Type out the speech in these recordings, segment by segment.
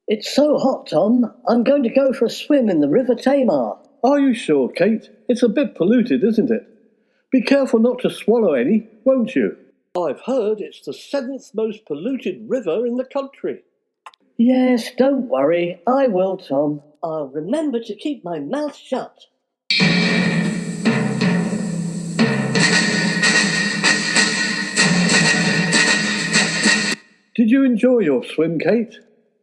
It's so hot, Tom. I'm going to go for a swim in the River Tamar. Are you sure, Kate? It's a bit polluted, isn't it? Be careful not to swallow any, won't you? I've heard it's the 7th most polluted river in the country. Yes, don't worry. I will, Tom. I'll remember to keep my mouth shut. Did you enjoy your swim, Kate?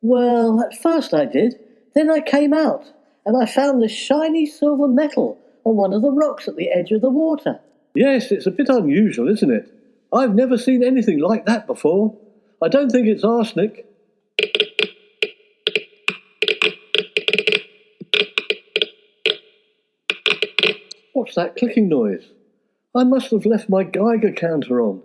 Well, at first I did. Then I came out, and I found the shiny silver metal on one of the rocks at the edge of the water. Yes, it's a bit unusual, isn't it? I've never seen anything like that before. I don't think it's arsenic. What's that clicking noise? I must have left my Geiger counter on.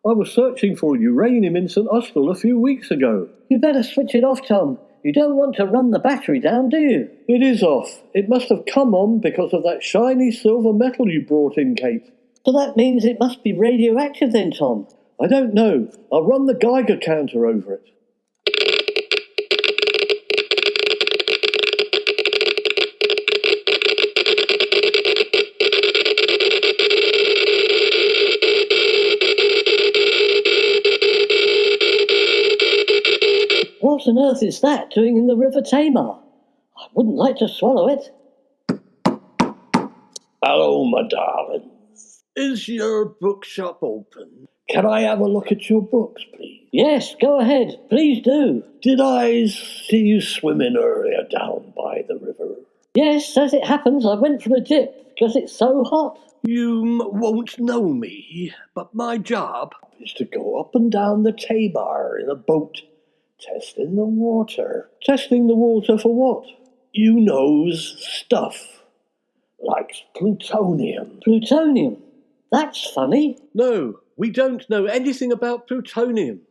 I was searching for uranium in St. Austell a few weeks ago. You better switch it off, Tom. You don't want to run the battery down, do you? It is off. It must have come on because of that shiny silver metal you brought in, Kate. So that means it must be radioactive then, Tom. I don't know. I'll run the Geiger counter over it. What on earth is that doing in the River Tamar? I wouldn't like to swallow it. Hello, my darlings. Is your bookshop open? Can I have a look at your books, please? Yes, go ahead. Please do. Did I see you swimming earlier down by the river? Yes, as it happens, I went for a dip because it's so hot. You won't know me, but my job is to go up and down the Tamar in a boat, testing the water. Testing the water for what? You knows stuff, like plutonium. Plutonium? That's funny. No, we don't know anything about plutonium.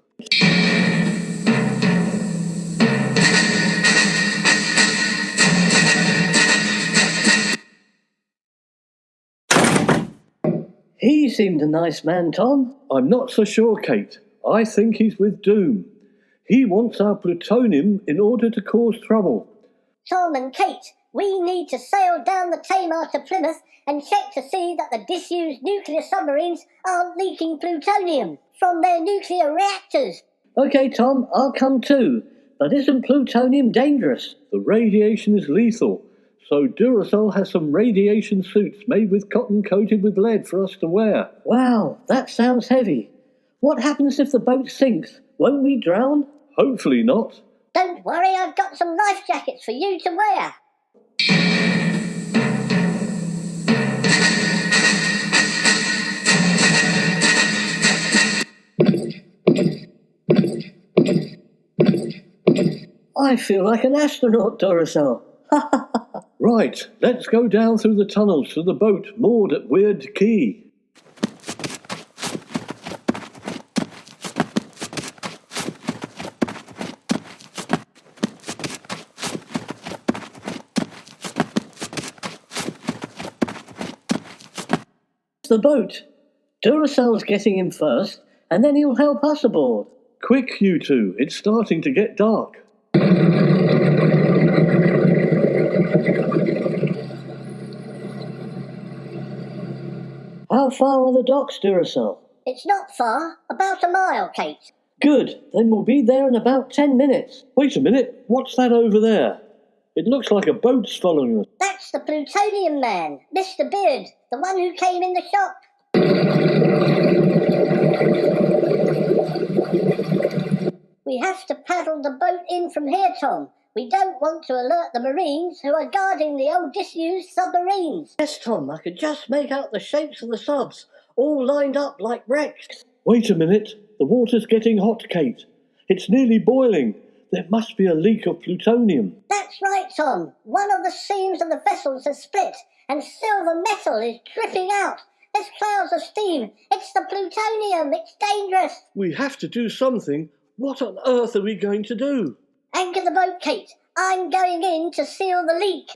He seemed a nice man, Tom. I'm not so sure, Kate. I think he's with Doom. He wants our plutonium in order to cause trouble. Tom and Kate, we need to sail down the Tamar to Plymouth and check to see that the disused nuclear submarines aren't leaking plutonium from their nuclear reactors. OK, Tom, I'll come too. But isn't plutonium dangerous? The radiation is lethal, so Duracell has some radiation suits made with cotton coated with lead for us to wear. Wow, that sounds heavy. What happens if the boat sinks? Won't we drown? Hopefully not. Don't worry, I've got some life jackets for you to wear. I feel like an astronaut, Duracell. Right, let's go down through the tunnels to the boat moored at Weird Quay. The boat. Duracell's getting in first, and then he'll help us aboard. Quick, you two, it's starting to get dark. How far are the docks, Duracell? It's not far, about a mile, Kate. Good, then we'll be there in about 10 minutes. Wait a minute, what's that over there? It looks like a boat's following us. That's the plutonium man, Mr. Beard, the one who came in the shop. We have to paddle the boat in from here, Tom. We don't want to alert the Marines who are guarding the old disused submarines. Yes, Tom, I could just make out the shapes of the subs, all lined up like wrecks. Wait a minute, the water's getting hot, Kate. It's nearly boiling. There must be a leak of plutonium. That's right, Tom. One of the seams of the vessels has split, and silver metal is dripping out. There's clouds of steam. It's the plutonium. It's dangerous. We have to do something. What on earth are we going to do? Anchor the boat, Kate. I'm going in to seal the leak.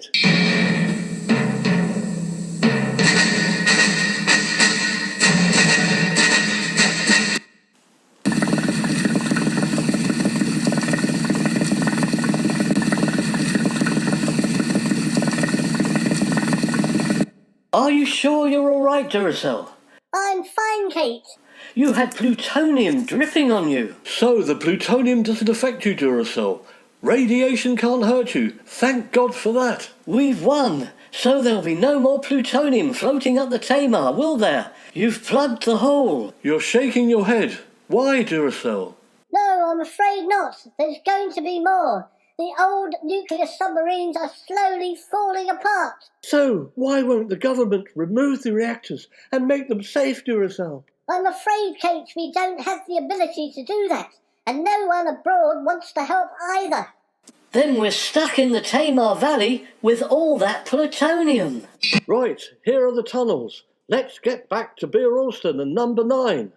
you sure you're all right, Duracell? I'm fine, Kate. You had plutonium dripping on you. So the plutonium doesn't affect you, Duracell. Radiation can't hurt you. Thank God for that. We've won, so there'll be no more plutonium floating up the Tamar, will there? You've plugged the hole. You're shaking your head. Why, Duracell? No, I'm afraid not. There's going to be more. The old nuclear submarines are slowly falling apart. So why won't the government remove the reactors and make them safe, Duracell? I'm afraid, Kate, we don't have the ability to do that, and no one abroad wants to help either. Then we're stuck in the Tamar Valley with all that plutonium. Right, here are the tunnels. Let's get back to Beer Alston and number 9.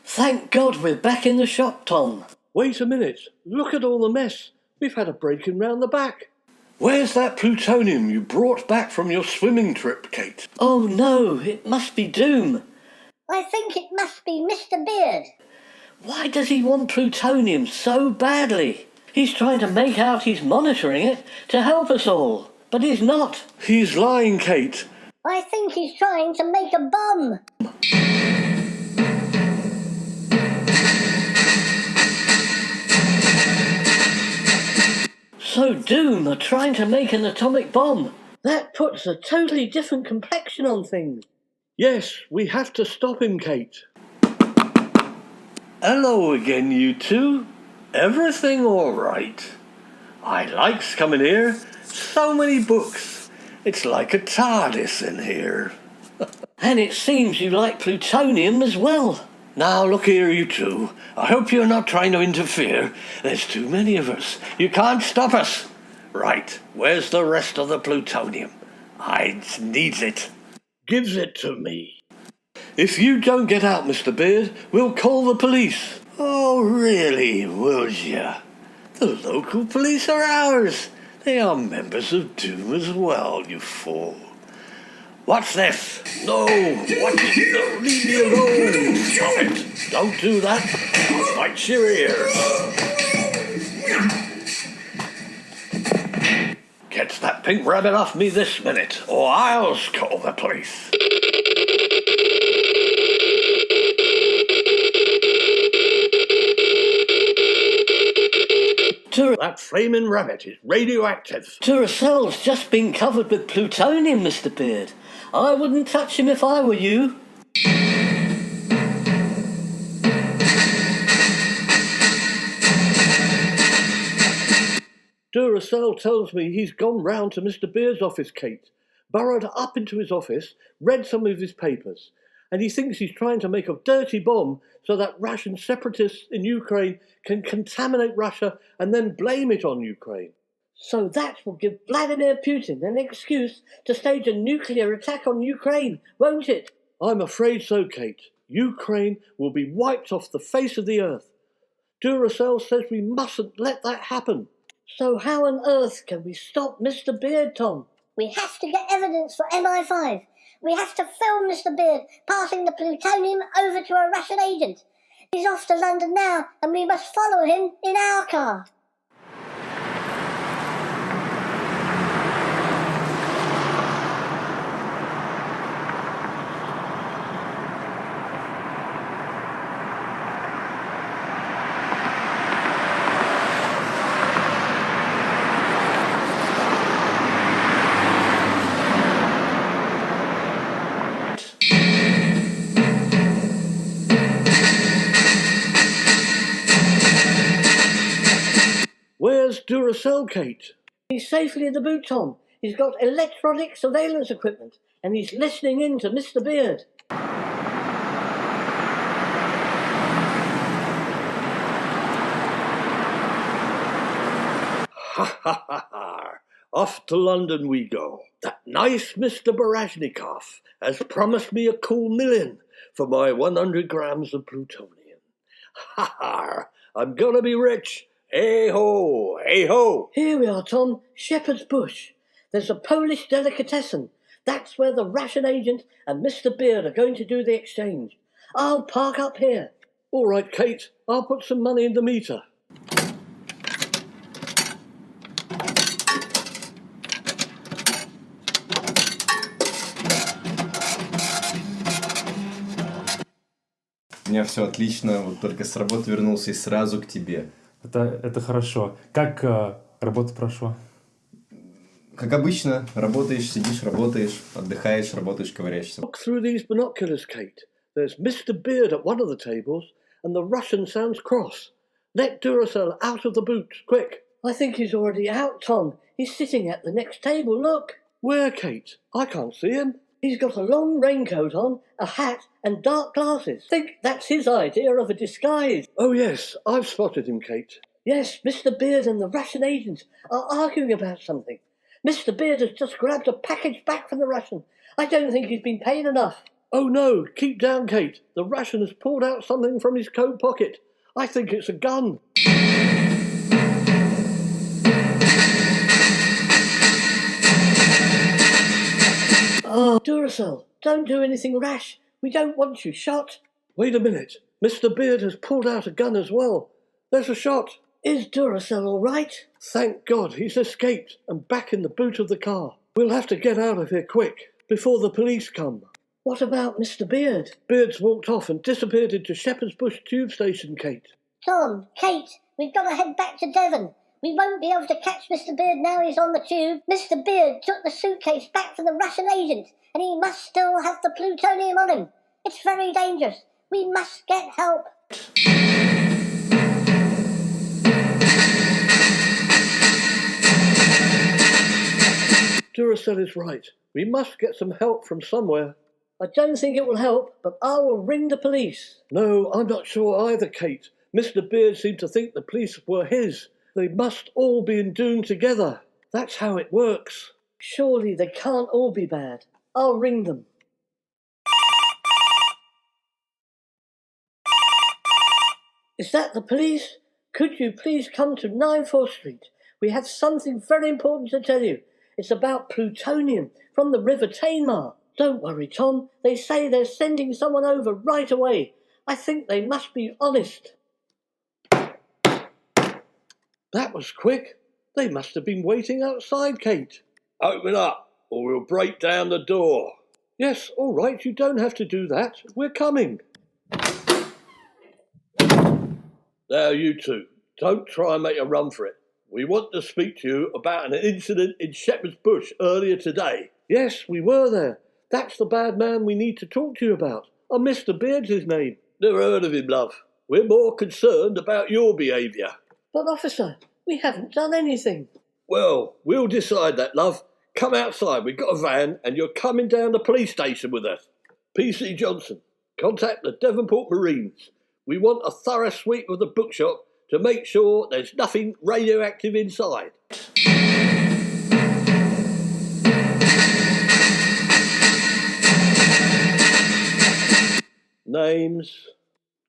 Thank God we're back in the shop, Tom. Wait a minute. Look at all the mess. We've had a break-in round the back. Where's that plutonium you brought back from your swimming trip, Kate? Oh no, it must be Doom. I think it must be Mr. Beard. Why does he want plutonium so badly? He's trying to make out he's monitoring it to help us all, but he's not. He's lying, Kate. I think he's trying to make a bomb. So Doom are trying to make an atomic bomb. That puts a totally different complexion on things. Yes, we have to stop him, Kate. Hello again, you two. Everything all right? I likes coming here. So many books. It's like a TARDIS in here. And it seems you like plutonium as well. Now, look here, you two. I hope you're not trying to interfere. There's too many of us. You can't stop us. Right, where's the rest of the plutonium? I needs it. Gives it to me. If you don't get out, Mr. Beard, we'll call the police. Oh, really, will ya? The local police are ours. They are members of Doom as well, you fool. What's this? No, what? No, leave me alone. Stop it. Don't do that. I'll bite your ears. Get that pink rabbit off me this minute, or I'll call the police. That flaming rabbit is radioactive. Duracell's just been covered with plutonium, Mr. Beard. I wouldn't touch him if I were you. Duracell tells me he's gone round to Mr. Beard's office, Kate, burrowed up into his office, read some of his papers, and he thinks he's trying to make a dirty bomb so that Russian separatists in Ukraine can contaminate Russia and then blame it on Ukraine. So that will give Vladimir Putin an excuse to stage a nuclear attack on Ukraine, won't it? I'm afraid so, Kate. Ukraine will be wiped off the face of the earth. Duracell says we mustn't let that happen. So how on earth can we stop Mr. Beard, Tom? We have to get evidence for MI5. We have to film Mr. Beard passing the plutonium over to a Russian agent. He's off to London now, and we must follow him in our car. Where's Duracell, Kate? He's safely in the boot, Tom. He's got electronic surveillance equipment, and he's listening in to Mr. Beard. Ha ha ha ha! Off to London we go. That nice Mr. Barashnikov has promised me a cool $1 million for my 100 grams of plutonium. Ha ha! I'm gonna be rich. Hey ho! Hey ho! Here we are, Tom. Shepherd's Bush. There's a Polish delicatessen. That's where the ration agent and Mr. Beard are going to do the exchange. I'll park up here. All right, Kate, I'll put some money in the meter. У меня все отлично, вот только с работы вернулся и сразу к тебе. Это хорошо. Как работа прошла? Как обычно, работаешь, сидишь, работаешь, отдыхаешь, работаешь, ковыряешься. Look through these binoculars, Kate. There's Mr. Beard at one of the tables, and the Russian sounds cross. Let Duracell out of the boot, quick. I think he's already out, Tom. He's sitting at the next table, look. Where, Kate? I can't see him. He's got a long raincoat on, a hat, and dark glasses. Think that's his idea of a disguise. Oh, yes, I've spotted him, Kate. Yes, Mr. Beard and the Russian agent are arguing about something. Mr. Beard has just grabbed a package back from the Russian. I don't think he's been paid enough. Oh, no, keep down, Kate. The Russian has pulled out something from his coat pocket. I think it's a gun. Oh, Duracell, don't do anything rash. We don't want you shot. Wait a minute. Mr. Beard has pulled out a gun as well. There's a shot. Is Duracell all right? Thank God he's escaped and back in the boot of the car. We'll have to get out of here quick, before the police come. What about Mr. Beard? Beard's walked off and disappeared into Shepherd's Bush tube station, Kate. Tom, Kate, we've got to head back to Devon. We won't be able to catch Mr. Beard now he's on the tube. Mr. Beard took the suitcase back to the Russian agent, and he must still have the plutonium on him. It's very dangerous. We must get help. Duracell is right. We must get some help from somewhere. I don't think it will help, but I will ring the police. No, I'm not sure either, Kate. Mr. Beard seemed to think the police were his. They must all be doomed together. That's how it works. Surely they can't all be bad. I'll ring them. Is that the police? Could you please come to 9 4th Street? We have something very important to tell you. It's about plutonium from the River Tamar. Don't worry, Tom. They say they're sending someone over right away. I think they must be honest. That was quick. They must have been waiting outside, Kate. Open up, or we'll break down the door. Yes, all right, you don't have to do that. We're coming. Now, you two, don't try and make a run for it. We want to speak to you about an incident in Shepherd's Bush earlier today. Yes, we were there. That's the bad man we need to talk to you about. And Mr. Beard's his name. Never heard of him, love. We're more concerned about your behaviour. But, officer, we haven't done anything. Well, we'll decide that, love. Come outside. We've got a van, and you're coming down the police station with us. P.C. Johnson, contact the Devonport Marines. We want a thorough sweep of the bookshop to make sure there's nothing radioactive inside. Names: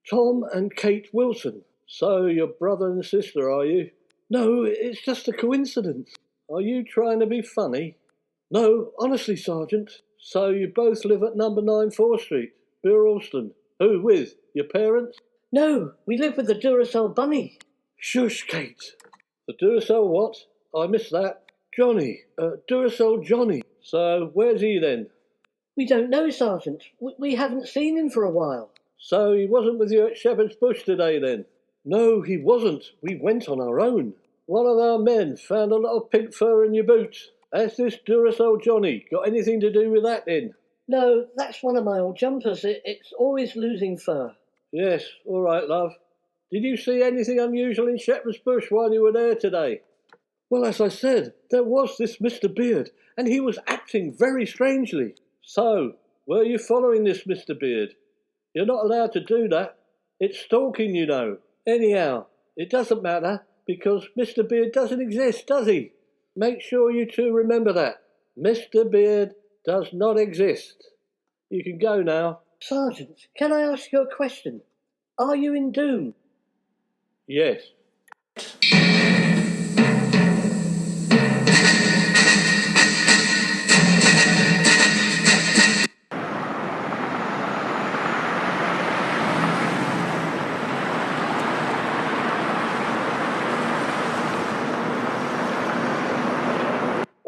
Tom and Kate Wilson. So you're brother and sister, are you? No, it's just a coincidence. Are you trying to be funny? No, honestly, Sergeant. So you both live at number 9 4th Street, Burlston. Who with? Your parents? No, we live with the Duracell bunny. Shush, Kate. The Duracell what? I missed that. Johnny. Duracell Johnny. So where's he then? We don't know, Sergeant. We haven't seen him for a while. So he wasn't with you at Shepherd's Bush today then? No, he wasn't. We went on our own. One of our men found a lot of pink fur in your boot. Has this Duracell Johnny got anything to do with that then? No, that's one of my old jumpers. It's always losing fur. Yes, all right, love. Did you see anything unusual in Shepherd's Bush while you were there today? Well, as I said, there was this Mr. Beard, and he was acting very strangely. So, were you following this Mr. Beard? You're not allowed to do that. It's stalking, you know. Anyhow, it doesn't matter, because Mr. Beard doesn't exist, does he? Make sure you two remember that. Mr. Beard does not exist. You can go now. Sergeant, can I ask you a question? Are you in Doom? Yes.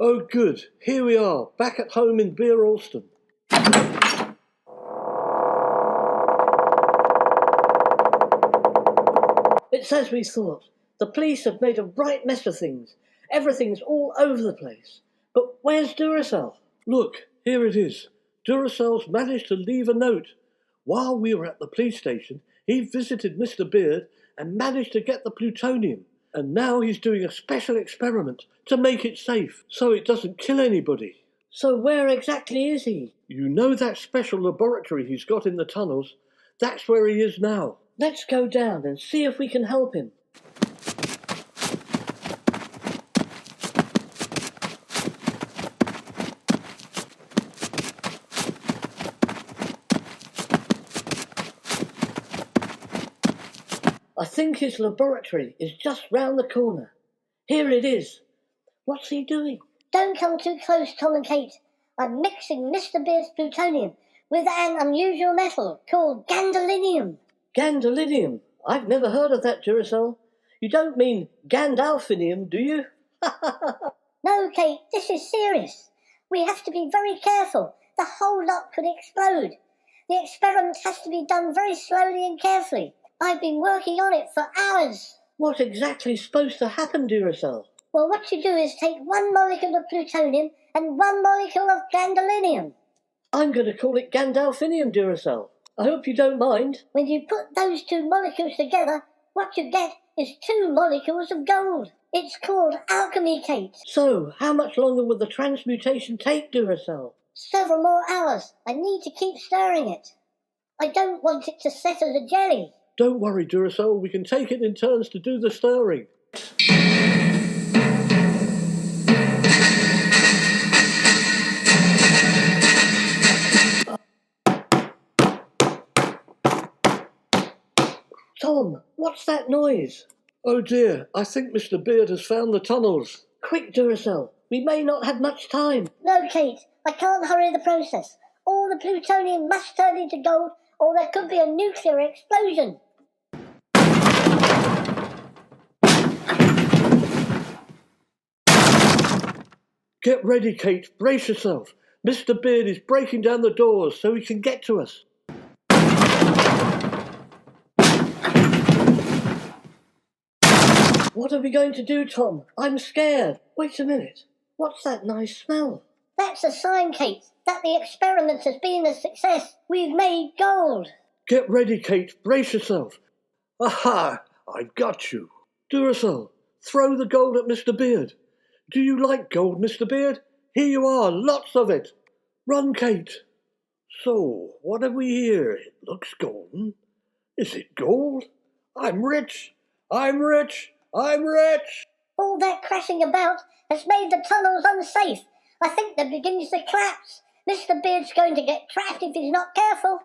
Oh, good. Here we are, back at home in Beer Alston. It's as we thought. The police have made a right mess of things. Everything's all over the place. But where's Duracell? Look, here it is. Duracell's managed to leave a note. While we were at the police station, he visited Mr. Beard and managed to get the plutonium. And now he's doing a special experiment to make it safe, so it doesn't kill anybody. So where exactly is he? You know that special laboratory he's got in the tunnels? That's where he is now. Let's go down and see if we can help him. I think his laboratory is just round the corner. Here it is. What's he doing? Don't come too close, Tom and Kate. I'm mixing Mr. Beard's plutonium with an unusual metal called gadolinium. Gadolinium? I've never heard of that, Duracell. You don't mean Gandalfinium, do you? No, Kate, this is serious. We have to be very careful. The whole lot could explode. The experiment has to be done very slowly and carefully. I've been working on it for hours. What exactly is supposed to happen, Duracell? Well, what you do is take one molecule of plutonium and one molecule of gadolinium. I'm going to call it Gandalfinium, Duracell. I hope you don't mind. When you put those two molecules together, what you get is 2 molecules of gold. It's called alchemy, Kate. So, how much longer will the transmutation take, Duracell? Several more hours. I need to keep stirring it. I don't want it to set as a jelly. Don't worry, Duracell, we can take it in turns to do the stirring. Tom, what's that noise? Oh dear, I think Mr. Beard has found the tunnels. Quick, Duracell. We may not have much time. No, Kate, I can't hurry the process. All the plutonium must turn into gold, or there could be a nuclear explosion. Get ready, Kate. Brace yourself. Mr. Beard is breaking down the doors so he can get to us. What are we going to do, Tom? I'm scared. Wait a minute. What's that nice smell? That's a sign, Kate, that the experiment has been a success. We've made gold. Get ready, Kate. Brace yourself. Aha! I've got you. Duracell, throw the gold at Mr. Beard. Do you like gold, Mr. Beard? Here you are, lots of it. Run, Kate. So, what have we here? It looks golden. Is it gold? I'm rich. I'm rich. I'm rich. All that crashing about has made the tunnels unsafe. I think they're beginning to collapse. Mr. Beard's going to get trapped if he's not careful.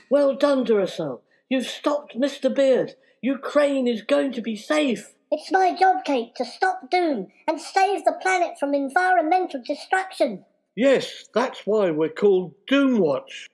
Well done, Duracell. You've stopped Mr. Beard. Ukraine is going to be safe. It's my job, Kate, to stop doom and save the planet from environmental destruction. Yes, that's why we're called Doomwatch.